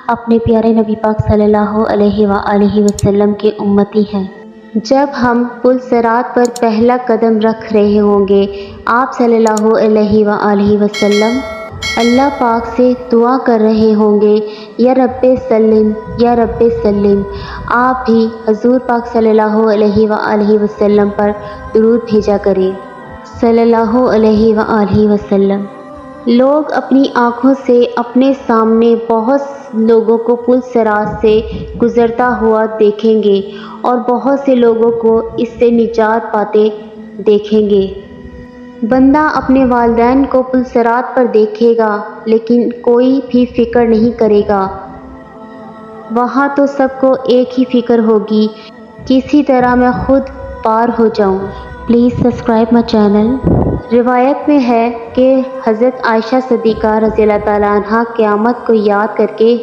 اپنے پیارے نبی پاک صلی اللہ علیہ وآلہ وسلم کے امتی ہیں۔ جب ہم پل صراط پر پہلا قدم رکھ رہے ہوں گے، آپ صلی اللہ علیہ وآلہ وسلم اللہ پاک سے دعا کر رہے ہوں گے، یا رب سلم یا رب سلم۔ آپ بھی حضور پاک صلی اللہ علیہ وآلہ وسلم پر درود بھیجا کریں، صلی اللہ علیہ وآلہ وسلم۔ لوگ اپنی آنکھوں سے اپنے سامنے بہت لوگوں کو پل صراط سے گزرتا ہوا دیکھیں گے اور بہت سے لوگوں کو اس سے نجات پاتے دیکھیں گے۔ بندہ اپنے والدین کو پل صراط پر دیکھے گا لیکن کوئی بھی فکر نہیں کرے گا۔ وہاں تو سب کو ایک ہی فکر ہوگی، کسی طرح میں خود پار ہو جاؤں۔ Please subscribe my channel. روایت میں ہے کہ حضرت عائشہ صدیقہ رضی اللہ تعالیٰ عنہ قیامت کو یاد کر کے